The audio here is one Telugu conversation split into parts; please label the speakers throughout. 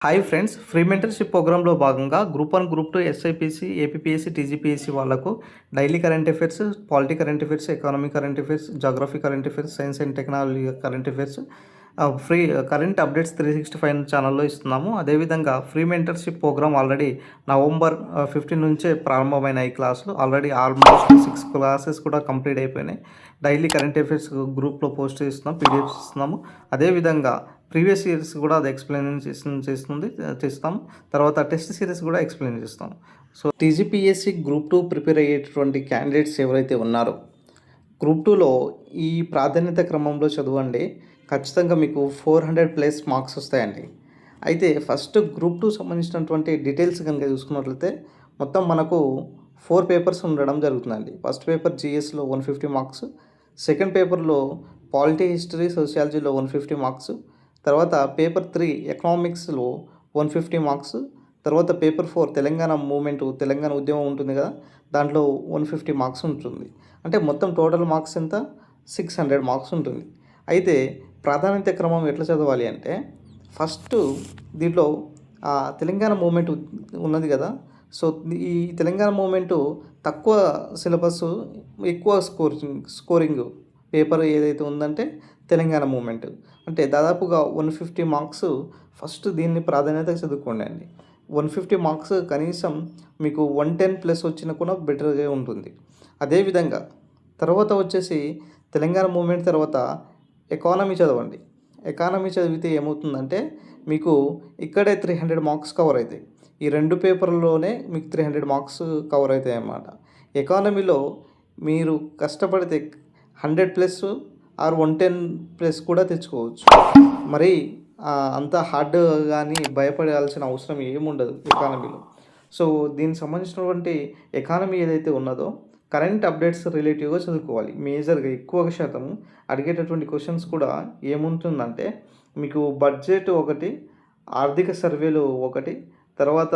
Speaker 1: హాయ్ ఫ్రెండ్స్, ఫ్రీ మెంటర్షిప్ ప్రోగ్రాంలో భాగంగా group 1, group 2, SIPC, APPSC, TGPSC వాళ్ళకు daily current affairs, polity current affairs, economy current affairs, geography current affairs, science and technology current affairs free current updates 365 ఛానల్లో ఇస్తున్నాము. అదేవిధంగా free mentorship program already November 15 నుంచే ప్రారంభమైన ఈ క్లాసులు ఆల్రెడీ ఆల్మోస్ట్ 6 క్లాసెస్ కూడా కంప్లీట్ అయిపోయినాయి. డైలీ కరెంట్ అఫైర్స్ గ్రూప్లో పోస్ట్ చేస్తున్నాం, పీడిఎఫ్స్ ఇస్తున్నాము. అదేవిధంగా ప్రీవియస్ ఇయర్స్ కూడా అది ఎక్స్ప్లెయిన్ చేస్తాం. తర్వాత టెస్ట్ సిరీస్ కూడా ఎక్స్ప్లెయిన్ చేస్తాం. సో టీజీపీఎస్సి గ్రూప్ 2 ప్రిపేర్ అయ్యేటువంటి క్యాండిడేట్స్ ఎవరైతే ఉన్నారో గ్రూప్ 2లో ఈ ప్రాధాన్యత క్రమంలో చదవండి. ఖచ్చితంగా మీకు 400+ మార్క్స్ వస్తాయండి. అయితే ఫస్ట్ గ్రూప్ 2 సంబంధించినటువంటి డీటెయిల్స్ కనుక చూసుకున్నట్లయితే మొత్తం మనకు 4 పేపర్స్ ఉండడం జరుగుతుందండి. ఫస్ట్ పేపర్ జిఎస్లో 150 మార్క్స్, సెకండ్ పేపర్లో పాలిటీ, హిస్టరీ, సోషియాలజీలో 150 మార్క్స్, తర్వాత పేపర్ 3 ఎకనామిక్స్లో 150 మార్క్స్, తర్వాత పేపర్ 4 తెలంగాణ మూమెంట్, తెలంగాణ ఉద్యమం ఉంటుంది కదా, దాంట్లో 150 మార్క్స్ ఉంటుంది. అంటే మొత్తం టోటల్ మార్క్స్ ఎంత? 600 మార్క్స్ ఉంటుంది. అయితే ప్రాధాన్యత క్రమం ఎట్లా చదవాలి అంటే ఫస్ట్ దీంట్లో తెలంగాణ మూమెంట్ ఉన్నది కదా, సో ఈ తెలంగాణ మూమెంటు తక్కువ సిలబస్, ఎక్కువ స్కోరింగ్ పేపర్ ఏదైతే ఉందంటే తెలంగాణ మూమెంట్, అంటే దాదాపుగా 150 మార్క్స్. ఫస్ట్ దీన్ని ప్రాధాన్యత చదువుకోండి అండి. 150 మార్క్స్ కనీసం మీకు 110+ వచ్చినా కూడా బెటర్గా ఉంటుంది. అదేవిధంగా తర్వాత వచ్చేసి తెలంగాణ మూమెంట్ తర్వాత ఎకానమీ చదవండి. ఎకానమీ చదివితే ఏమవుతుందంటే మీకు ఇక్కడే 300 మార్క్స్ కవర్ అవుతాయి. ఈ 2 పేపర్లోనే మీకు 300 మార్క్స్ కవర్ అవుతాయి అన్నమాట. ఎకానమీలో మీరు కష్టపడితే 100+ ఆర్ 110+ కూడా తెచ్చుకోవచ్చు. మరి అంత హార్డ్ కానీ భయపడాల్సిన అవసరం ఏముండదు ఎకానమీలో. సో దీనికి సంబంధించినటువంటి ఎకానమీ ఏదైతే ఉన్నదో కరెంట్ అప్డేట్స్ రిలేటివ్గా చదువుకోవాలి. మేజర్గా ఎక్కువ శాతం అడిగేటటువంటి క్వశ్చన్స్ కూడా ఏముంటుందంటే మీకు బడ్జెట్ ఒకటి, ఆర్థిక సర్వేలు ఒకటి, తర్వాత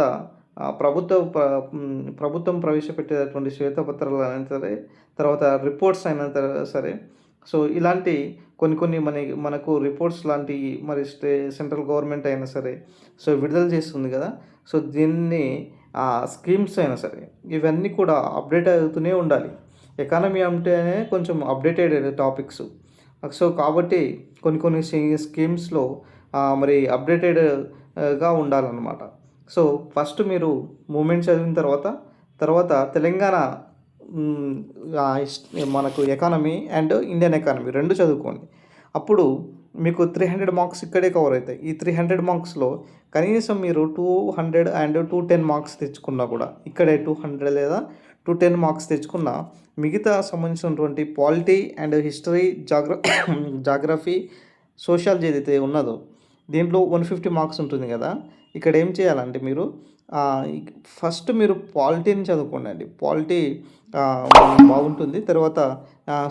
Speaker 1: ప్రభుత్వం ప్రవేశపెట్టేటటువంటి శ్వేతపత్రాలు అయినా సరే, తర్వాత రిపోర్ట్స్ అయినా సరే, సో ఇలాంటి కొన్ని మనకు రిపోర్ట్స్ లాంటి మరి సెంట్రల్ గవర్నమెంట్ అయినా సరే సో విడుదల చేస్తుంది కదా, సో దీన్ని స్కీమ్స్ అయినా సరే ఇవన్నీ కూడా అప్డేట్ అవుతూనే ఉండాలి. ఎకానమీ అంటేనే కొంచెం అప్డేటెడ్ టాపిక్స్. సో కాబట్టి కొన్ని స్కీమ్స్లో మరి అప్డేటెడ్గా ఉండాలన్నమాట. సో ఫస్ట్ మీరు మూమెంట్ చదివిన తర్వాత తెలంగాణ మనకు ఎకానమీ అండ్ ఇండియన్ ఎకానమీ 2 చదువుకోండి. అప్పుడు మీకు 300 మార్క్స్ ఇక్కడే కవర్ అవుతాయి. ఈ 300 మార్క్స్లో కనీసం మీరు 200 అండ్ 210 మార్క్స్ తెచ్చుకున్నా కూడా, ఇక్కడే 200 లేదా 210 మార్క్స్ తెచ్చుకున్నా మిగతా సంబంధించినటువంటి polity and history, geography, sociology ఏదైతే ఉన్నదో దీంట్లో 150 మార్క్స్ ఉంటుంది కదా. ఇక్కడ ఏం చేయాలంటే మీరు ఫస్ట్ మీరు పాలిటీని చదువుకోండి అండి. పాలిటీ బాగుంటుంది, తర్వాత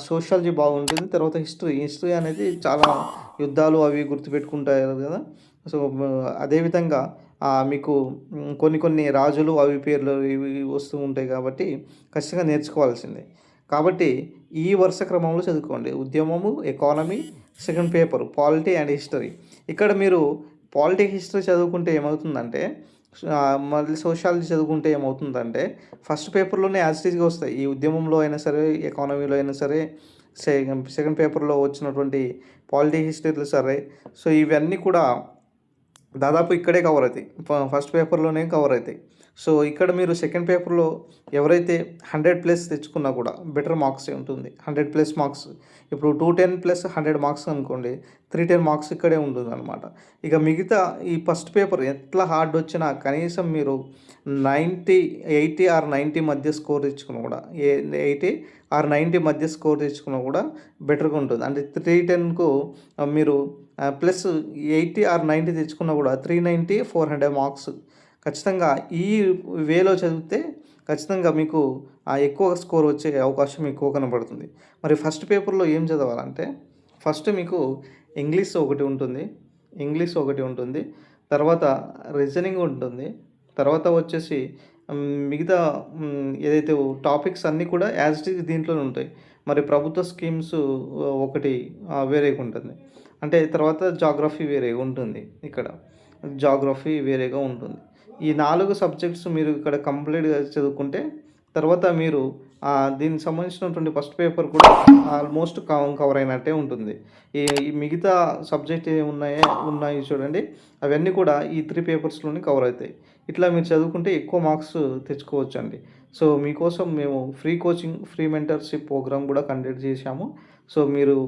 Speaker 1: సోషియాలజీ బాగుంటుంది, తర్వాత హిస్టరీ అనేది చాలా యుద్ధాలు అవి గుర్తుపెట్టుకుంటారు కదా. సో అదేవిధంగా మీకు కొన్ని రాజులు అవి పేర్లు ఇవి వస్తూ ఉంటాయి కాబట్టి ఖచ్చితంగా నేర్చుకోవాల్సిందే. కాబట్టి ఈ వరుస క్రమంలో చదువుకోండి. ఉద్యమము, economy, second paper polity and history. ఇక్కడ మీరు పాలిటీ, హిస్టరీ చదువుకుంటే ఏమవుతుందంటే మళ్ళీ సోషియాలజీ చదువుకుంటే ఏమవుతుందంటే ఫస్ట్ పేపర్లోనే యాజ్ ఇట్ ఈజ్గా వస్తాయి. ఈ ఉద్యమంలో అయినా సరే, ఎకానమీలో అయినా సరే, సెకండ్ పేపర్లో వచ్చినటువంటి పాలిటీ, హిస్టరీలు సరే, సో ఇవన్నీ కూడా దాదాపు ఇక్కడే కవర్ అవుతాయి. ఫస్ట్ పేపర్లోనే కవర్ అవుతాయి. సో ఇక్కడ మీరు సెకండ్ పేపర్లో ఎవరైతే 100+ తెచ్చుకున్నా కూడా బెటర్ మార్క్స్ ఉంటుంది. 100+ మార్క్స్. ఇప్పుడు 210 + 100 మార్క్స్ అనుకోండి, 310 మార్క్స్ ఇక్కడే ఉంటుంది అనమాట. ఇక మిగతా ఈ ఫస్ట్ పేపర్ ఎట్లా హార్డ్ వచ్చినా కనీసం మీరు 80 ఆర్ 90 మధ్య స్కోర్ తెచ్చుకున్నా కూడా, 80 ఆర్ 90 మధ్య స్కోర్ తెచ్చుకున్నా కూడా బెటర్గా ఉంటుంది. అంటే 310కు మీరు ప్లస్ 80 ఆర్ 90 తెచ్చుకున్నా కూడా 390, 400 మార్క్స్. ఖచ్చితంగా ఈ వేలో చదివితే ఖచ్చితంగా మీకు ఎక్కువ స్కోర్ వచ్చే అవకాశం ఎక్కువ కనబడుతుంది. మరి ఫస్ట్ పేపర్లో ఏం చదవాలంటే ఫస్ట్ మీకు ఇంగ్లీష్ ఒకటి ఉంటుంది, తర్వాత రీజనింగ్ ఉంటుంది, తర్వాత వచ్చేసి మిగతా ఏదైతే టాపిక్స్ అన్నీ కూడా యాజ్ ఇట్ ఈజ్ దీంట్లోనే ఉంటాయి. మరి ప్రభుత్వ స్కీమ్స్ ఒకటి వేరేగా ఉంటుంది. అంటే తర్వాత జాగ్రఫీ వేరే ఉంటుంది ఇక్కడ. జాగ్రఫీ వేరేగా ఉంటుంది. ఈ 4 సబ్జెక్ట్స్ మీరు ఇక్కడ కంప్లీట్‌గా చదువుకుంటే తర్వాత మీరు దీనికి సంబంధించినటువంటి ఫస్ట్ పేపర్ కూడా ఆల్మోస్ట్ కవర్ అయినట్టే ఉంటుంది. ఈ మిగతా సబ్జెక్ట్ ఉన్నాయి చూడండి, అవన్నీ కూడా ఈ 3 పేపర్స్‌లోనే కవర్ అవుతాయి. ఇట్లా మీరు చదువుకుంటే ఎక్కువ మార్క్స్ తెచ్చుకోవచ్చండి. సో, మీకోసం మేము free coaching, free mentorship programme కూడా కండక్ట్ చేశాము. సో, మీరు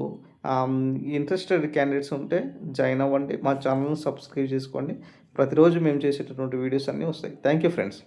Speaker 1: ఇంట్రెస్టెడ్ క్యాండిడేట్స్ ఉంటే జాయిన్ అవ్వండి. మా ఛానల్‌ని సబ్స్క్రైబ్ చేసుకోండి. ప్రతిరోజు మేము చేసేటటువంటి వీడియోస్ అన్నీ వస్తాయి. Thank you friends.